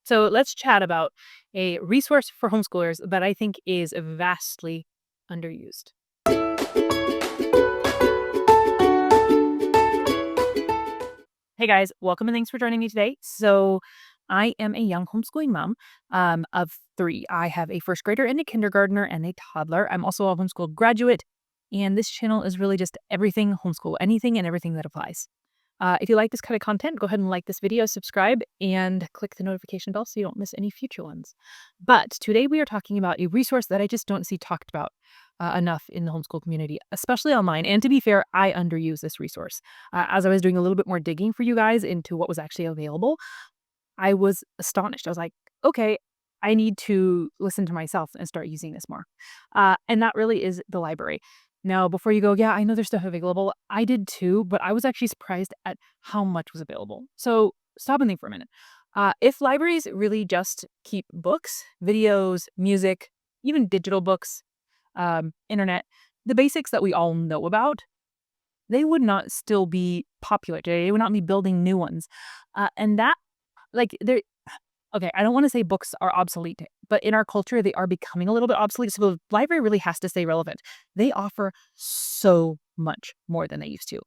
So let's chat about a resource for homeschoolers that I think is vastly underused. Hey guys, welcome and thanks for joining me today. So I am a young homeschooling mom of three. I have a first grader and a kindergartner and a toddler. I'm also a homeschool graduate, and this channel is really just everything homeschool, anything and everything that applies. If you like this kind of content, go ahead and like this video, subscribe, and click the notification bell so you don't miss any future ones. But today we are talking about a resource that I just don't see talked about enough in the homeschool community, especially online. And to be fair, I underuse this resource. As I was doing a little bit more digging for you guys into what was actually available, I was astonished. I was like, okay, I need to listen to myself and start using this more. And that really is the library. Now, before you go, yeah, I know there's stuff available. I did too, but I was actually surprised at how much was available. So stop and think for a minute. If libraries really just keep books, videos, music, even digital books, internet, the basics that we all know about, they would not still be popular today. They would not be building new ones. And that, like, they're okay, I don't want to say books are obsolete, but in our culture, they are becoming a little bit obsolete. So the library really has to stay relevant. They offer so much more than they used to.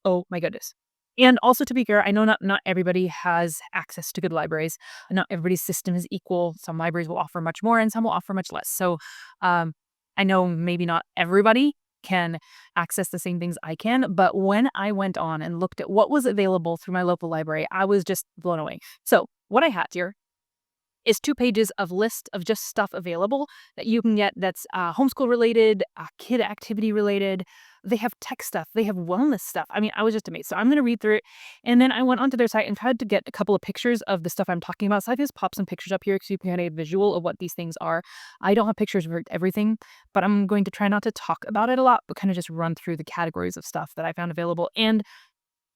Oh my goodness. And also, to be fair, I know not everybody has access to good libraries. Not everybody's system is equal. Some libraries will offer much more and some will offer much less. So um, I know maybe not everybody can access the same things I can, but when I went on and looked at what was available through my local library, I was just blown away. So what I had here is 2 pages of list of just stuff available that you can get that's homeschool related, kid activity related. They have tech stuff. They have wellness stuff. I mean, I was just amazed. So I'm going to read through it. And then I went onto their site and tried to get a couple of pictures of the stuff I'm talking about. So I just popped some pictures up here so you can get a visual of what these things are. I don't have pictures for everything, but I'm going to try not to talk about it a lot, but kind of just run through the categories of stuff that I found available. And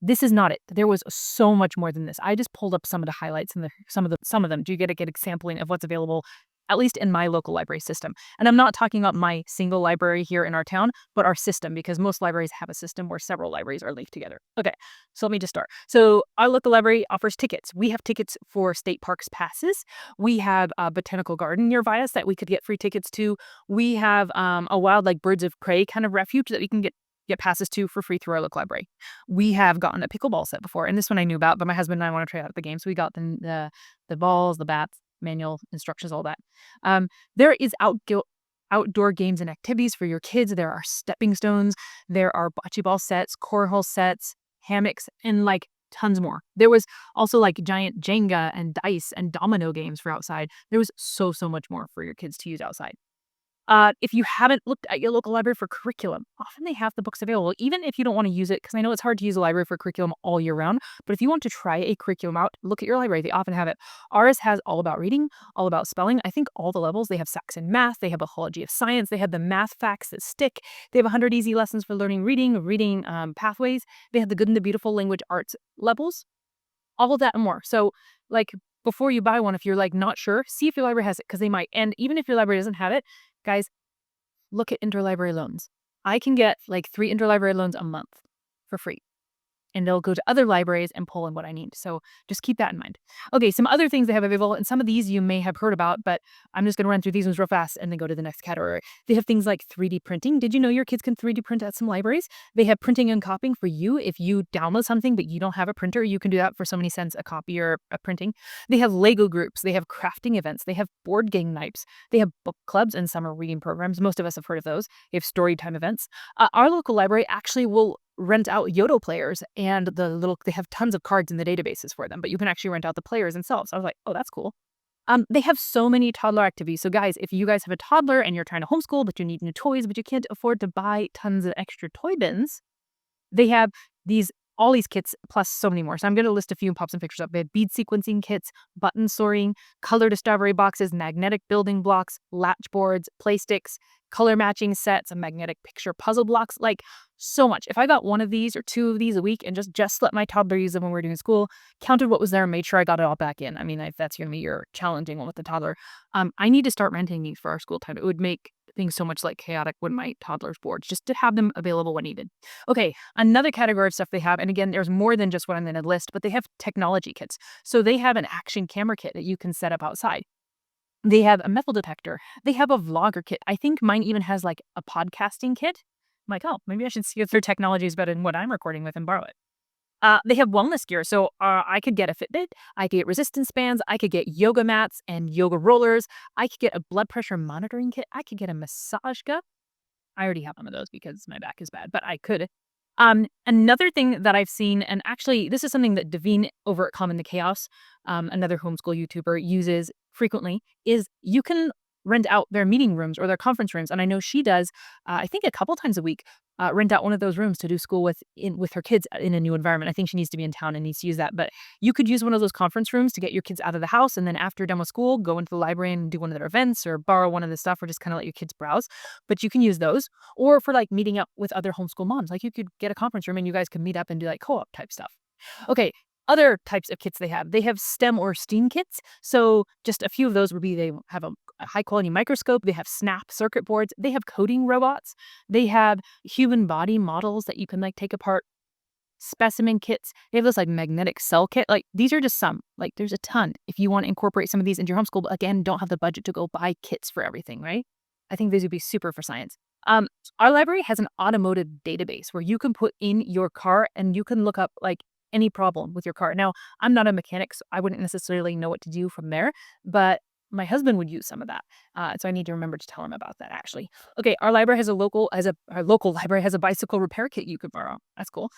this is not it. There was so much more than this. I just pulled up some of the highlights and some of them. Do you get a good sampling of what's available, at least in my local library system? And I'm not talking about my single library here in our town, but our system, because most libraries have a system where several libraries are linked together. Okay, so let me just start. So our local library offers tickets. We have tickets for state parks passes. We have a botanical garden nearby us that we could get free tickets to. We have a wild, like, birds of prey kind of refuge that we can get passes to for free through our local library. We have gotten a pickleball set before, and this one I knew about, but my husband and I want to try out at the game, so we got the balls, the bats, manual instructions, all that. There is outdoor games and activities for your kids. There are stepping stones, there are bocce ball sets, cornhole sets, hammocks, and like tons more. There was also like giant Jenga and dice and domino games for outside. There was so much more for your kids to use outside. If you haven't looked at your local library for curriculum, often they have the books available, even if you don't want to use it, because I know it's hard to use a library for curriculum all year round. But if you want to try a curriculum out, look at your library. They often have it. Ours has all about reading, all about spelling. I think all the levels. They have Saxon math. They have Biology of Science. They have the math facts that stick. They have 100 easy lessons for learning reading pathways. They have the good and the beautiful language arts levels. All of that and more. So, like, before you buy one, if you're like not sure, see if your library has it, because they might. And even if your library doesn't have it, guys, look at interlibrary loans. I can get like 3 interlibrary loans a month for free, and they'll go to other libraries and pull in what I need. So just keep that in mind. Okay, some other things they have available, and some of these you may have heard about, but I'm just going to run through these ones real fast and then go to the next category. They have things like 3D printing. Did you know your kids can 3D print at some libraries? They have printing and copying for you. If you download something but you don't have a printer, you can do that for so many cents a copy or a printing. They have Lego groups. They have crafting events. They have board game nights. They have book clubs and summer reading programs. Most of us have heard of those. They have story time events. Our local library actually will rent out Yodo players, and they have tons of cards in the databases for them, but you can actually rent out the players themselves. I was like, oh, that's cool. They have so many toddler activities. So guys, if you guys have a toddler and you're trying to homeschool, but you need new toys, but you can't afford to buy tons of extra toy bins, they have all these kits plus so many more. So I'm going to list a few and pop some pictures up. They have bead sequencing kits, button sorting, color discovery boxes, magnetic building blocks, latch boards, play sticks, color matching sets, and magnetic picture puzzle blocks. Like, so much. If I got one of these or 2 of these a week and just let my toddler use them when we were doing school, counted what was there and made sure I got it all back in. I mean, if that's going to be your challenging one with the toddler, I need to start renting these for our school time. It would make things so much like chaotic when my toddler's bored, just to have them available when needed. Okay, another category of stuff they have, and again, there's more than just what I'm going to list, but they have technology kits. So they have an action camera kit that you can set up outside. They have a metal detector. They have a vlogger kit. I think mine even has like a podcasting kit. I'm like, oh, maybe I should see if their technology is better than what I'm recording with and borrow it. They have wellness gear. So I could get a Fitbit. I could get resistance bands. I could get yoga mats and yoga rollers. I could get a blood pressure monitoring kit. I could get a massage gun. I already have one of those because my back is bad, but I could. Another thing that I've seen, and actually this is something that Davine over at Common the Chaos, another homeschool YouTuber, uses frequently, is you can rent out their meeting rooms or their conference rooms. And I know she does, I think a couple times a week, rent out one of those rooms to do school with her kids in a new environment. I think she needs to be in town and needs to use that. But you could use one of those conference rooms to get your kids out of the house. And then after you're done with school, go into the library and do one of their events or borrow one of the stuff or just kind of let your kids browse. But you can use those. Or for like meeting up with other homeschool moms, like you could get a conference room and you guys could meet up and do like co-op type stuff. Okay, other types of kits they have. They have STEM or STEAM kits. So just a few of those would be they have a high quality microscope. They have snap circuit boards. They have coding robots. They have human body models that you can like take apart. Specimen kits. They have this like magnetic cell kit. Like these are just some. Like there's a ton. If you want to incorporate some of these into your homeschool, but again, don't have the budget to go buy kits for everything, right? I think these would be super for science. Um, our library has an automotive database where you can put in your car and you can look up like any problem with your car. Now, I'm not a mechanic, so I wouldn't necessarily know what to do from there, but my husband would use some of that. So I need to remember to tell him about that actually. Okay, our local library has a bicycle repair kit you could borrow. That's cool.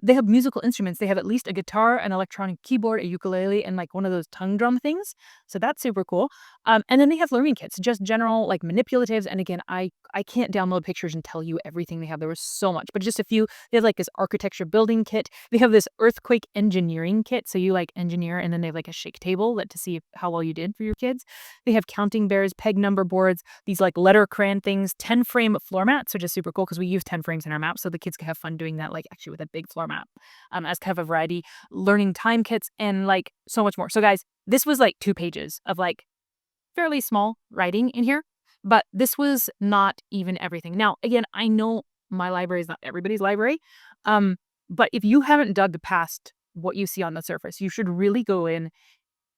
They have musical instruments. They have at least a guitar, an electronic keyboard, a ukulele, and like one of those tongue drum things. So that's super cool. And then they have learning kits, just general like manipulatives. And again, I can't download pictures and tell you everything they have. There was so much, but just a few. They have like this architecture building kit. They have this earthquake engineering kit. So you like engineer, and then they have like a shake table to see how well you did for your kids. They have counting bears, peg number boards, these like letter crayon things, 10 frame floor mats, which is super cool because we use 10 frames in our map. So the kids can have fun doing that, like actually with a big floor map, as kind of a variety, learning time kits, and like so much more. So guys, this was like 2 pages of like fairly small writing in here, but this was not even everything. Now, again, I know my library is not everybody's library, but if you haven't dug past what you see on the surface, you should really go in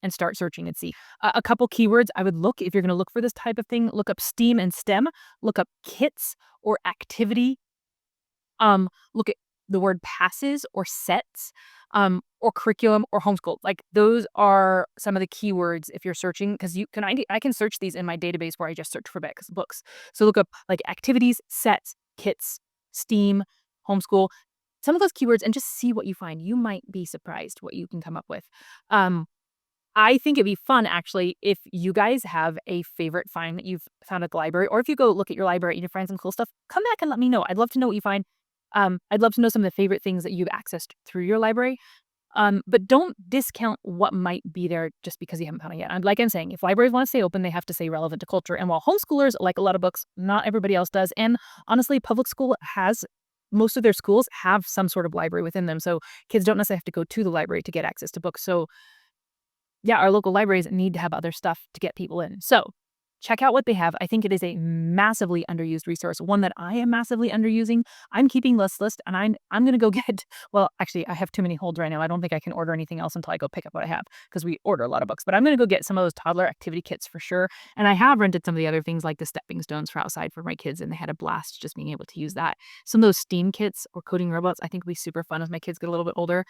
and start searching and see. A couple keywords I would look if you're going to look for this type of thing. Look up STEAM and STEM. Look up kits or activity. Look at the word passes or sets, or curriculum or homeschool. Like those are some of the keywords if you're searching, because I can search these in my database where I just search for books. So look up like activities, sets, kits, STEAM, homeschool, some of those keywords, and just see what you find. You might be surprised what you can come up with. I think it'd be fun, actually, if you guys have a favorite find that you've found at the library, or if you go look at your library and you find some cool stuff, come back and let me know. I'd love to know what you find. I'd love to know some of the favorite things that you've accessed through your library. But don't discount what might be there just because you haven't found it yet. Like I'm saying, if libraries want to stay open, they have to stay relevant to culture. And while homeschoolers like a lot of books, not everybody else does. And honestly, public school most of their schools have some sort of library within them. So kids don't necessarily have to go to the library to get access to books. So yeah, our local libraries need to have other stuff to get people in. So check out what they have. I think it is a massively underused resource, one that I am massively underusing. I'm keeping this list, and I'm going to go get, well, actually, I have too many holds right now. I don't think I can order anything else until I go pick up what I have, because we order a lot of books. But I'm going to go get some of those toddler activity kits for sure. And I have rented some of the other things like the stepping stones for outside for my kids, and they had a blast just being able to use that. Some of those STEAM kits or coding robots I think will be super fun as my kids get a little bit older.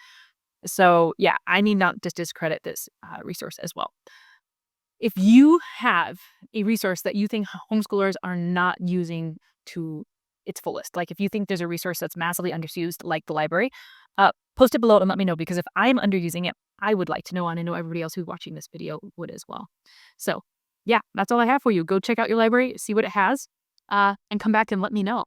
So yeah, I need not to discredit this resource as well. If you have a resource that you think homeschoolers are not using to its fullest, like if you think there's a resource that's massively underused, like the library, post it below and let me know, because if I'm underusing it, I would like to know, and I know everybody else who's watching this video would as well. So yeah, that's all I have for you. Go check out your library, see what it has, and come back and let me know.